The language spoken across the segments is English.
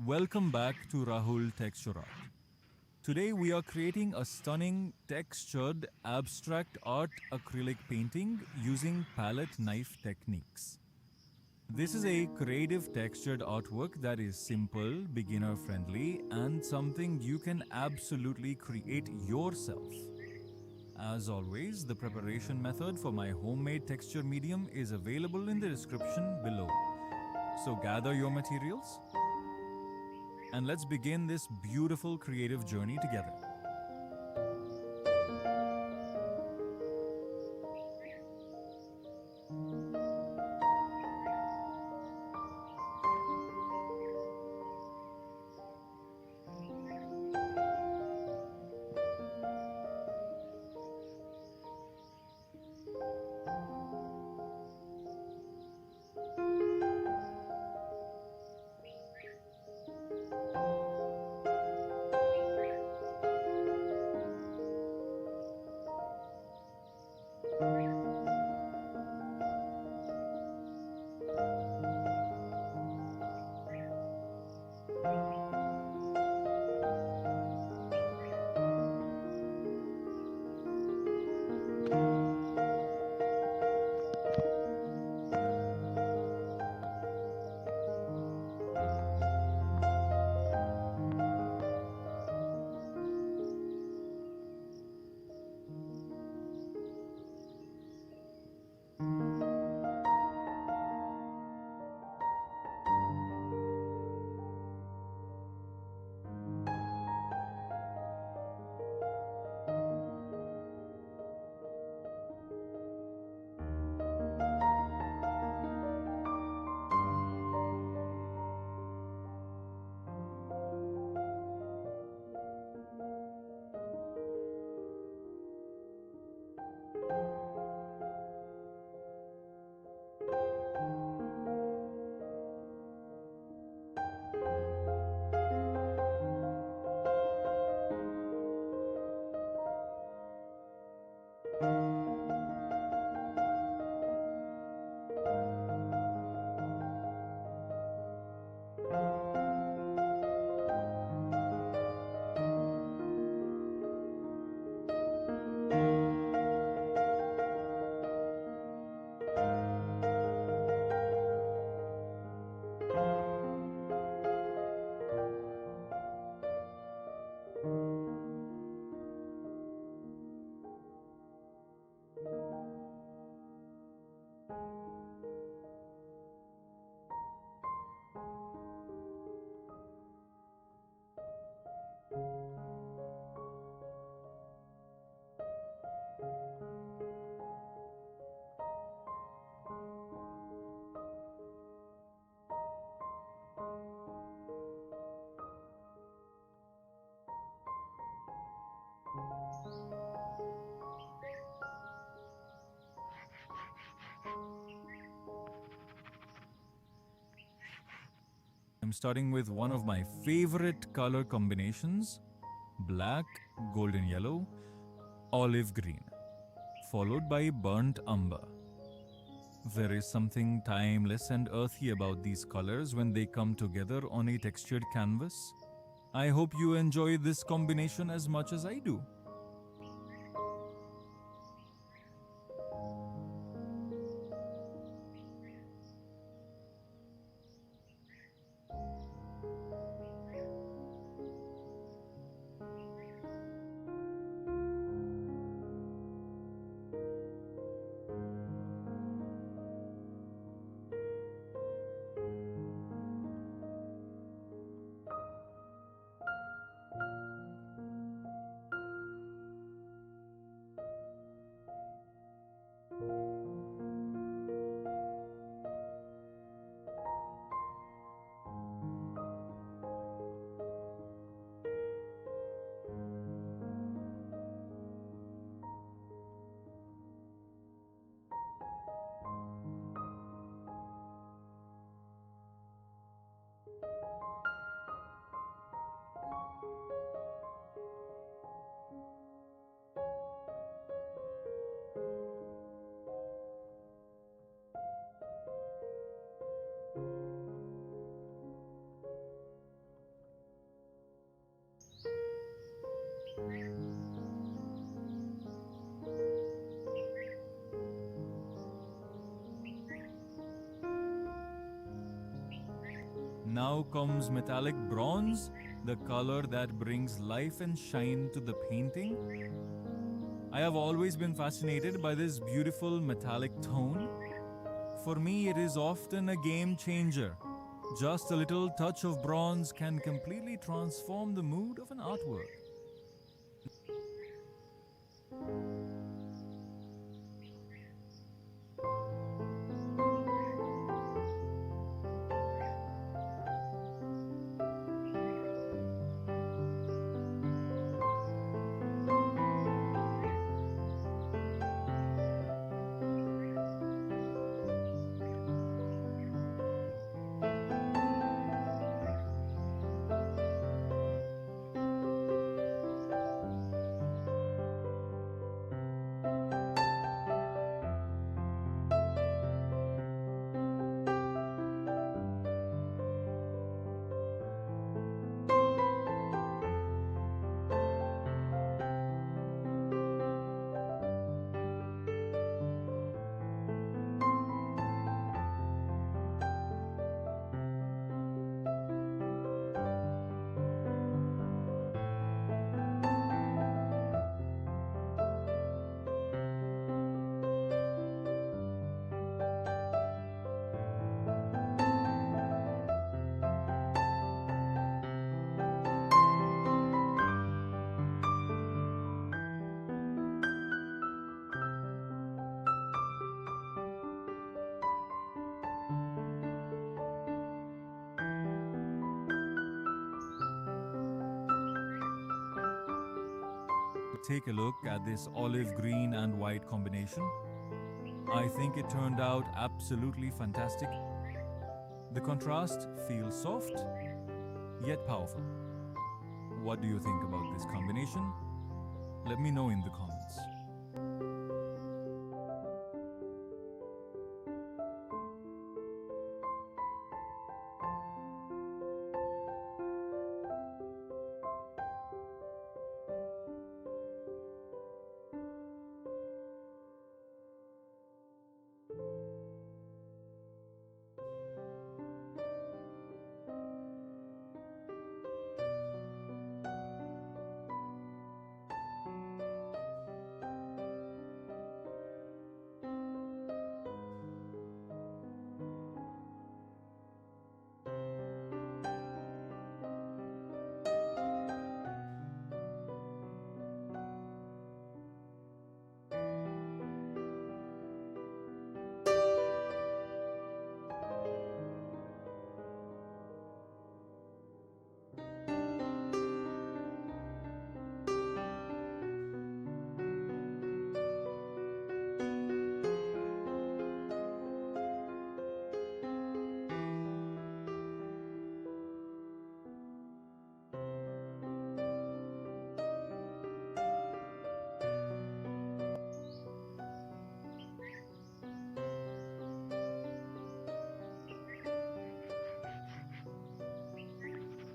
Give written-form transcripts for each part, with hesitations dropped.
Welcome back to Rahul Texture Art. Today we are creating a stunning textured abstract art acrylic painting using palette knife techniques. This is a creative textured artwork that is simple, beginner friendly, and something you can absolutely create yourself. As always, the preparation method for my homemade texture medium is available in the description below. So gather your materials and let's begin this beautiful creative journey together. I'm starting with one of my favorite color combinations, black, golden yellow, olive green, followed by burnt umber. There is something timeless and earthy about these colors when they come together on a textured canvas. I hope you enjoy this combination as much as I do. Now comes metallic bronze, the color that brings life and shine to the painting. I have always been fascinated by this beautiful metallic tone. For me, it is often a game changer. Just a little touch of bronze can completely transform the mood of an artwork. Take a look at this olive green and white combination. I think it turned out absolutely fantastic. The contrast feels soft, yet powerful. What do you think about this combination? Let me know in the comments.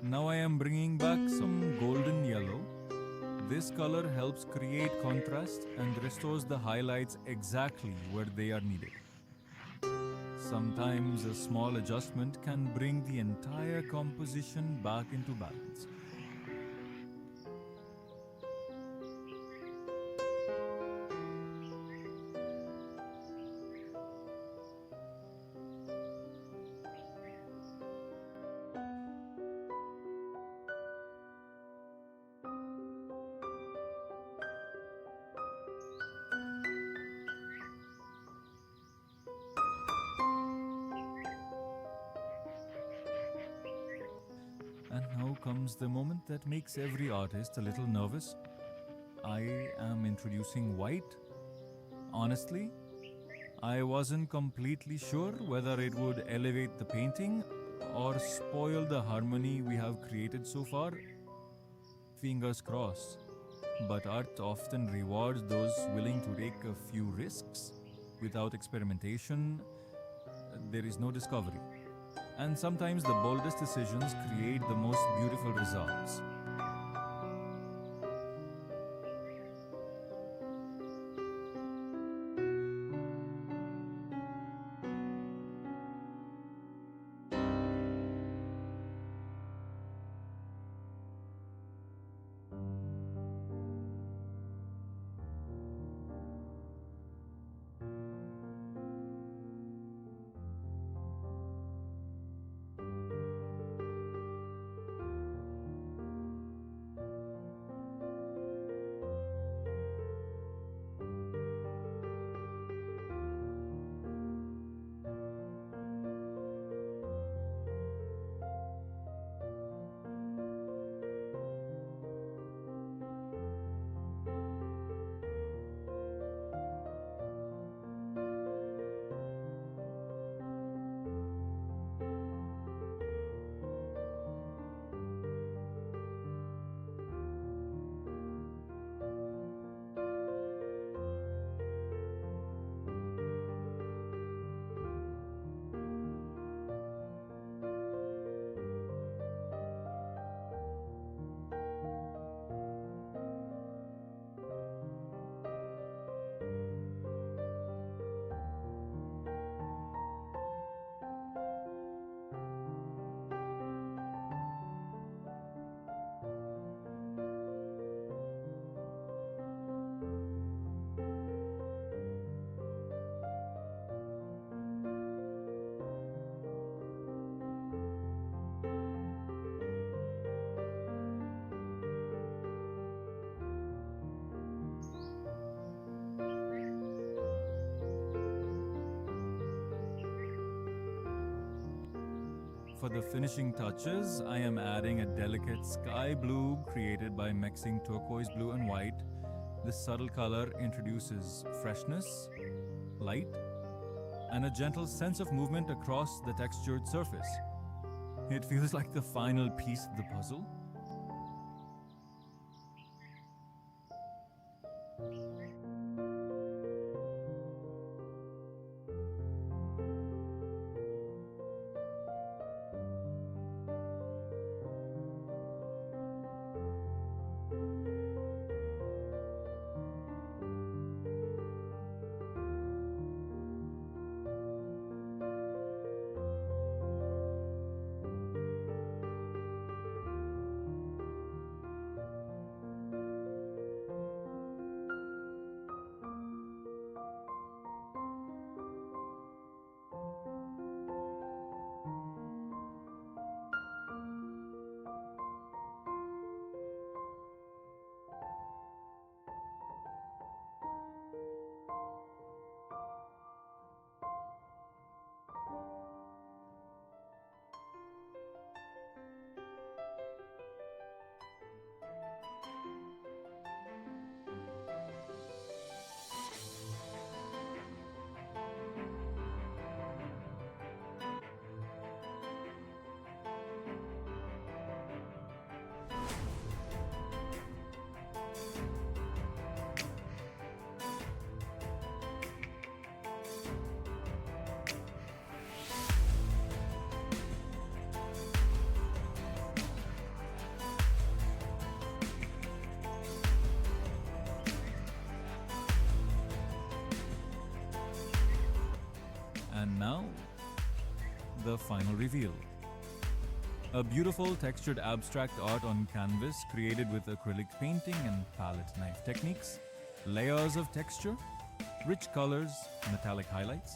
Now I am bringing back some golden yellow. This color helps create contrast and restores the highlights exactly where they are needed. Sometimes a small adjustment can bring the entire composition back into balance. And now comes the moment that makes every artist a little nervous. I am introducing white. Honestly, I wasn't completely sure whether it would elevate the painting or spoil the harmony we have created so far. Fingers crossed. But art often rewards those willing to take a few risks. Without experimentation, there is no discovery. And sometimes the boldest decisions create the most beautiful results. For the finishing touches, I am adding a delicate sky blue created by mixing turquoise blue and white. This subtle color introduces freshness, light, and a gentle sense of movement across the textured surface. It feels like the final piece of the puzzle. And now, the final reveal. A beautiful textured abstract art on canvas created with acrylic painting and palette knife techniques, layers of texture, rich colors, metallic highlights,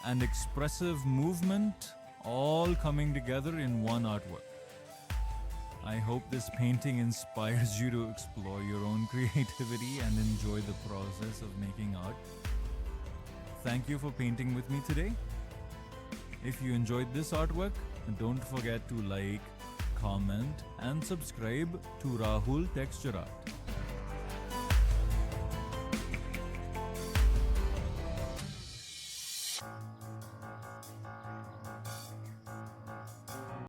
and expressive movement all coming together in one artwork. I hope this painting inspires you to explore your own creativity and enjoy the process of making art. Thank you for painting with me today. If you enjoyed this artwork, don't forget to like, comment, and subscribe to Rahul Texture Art.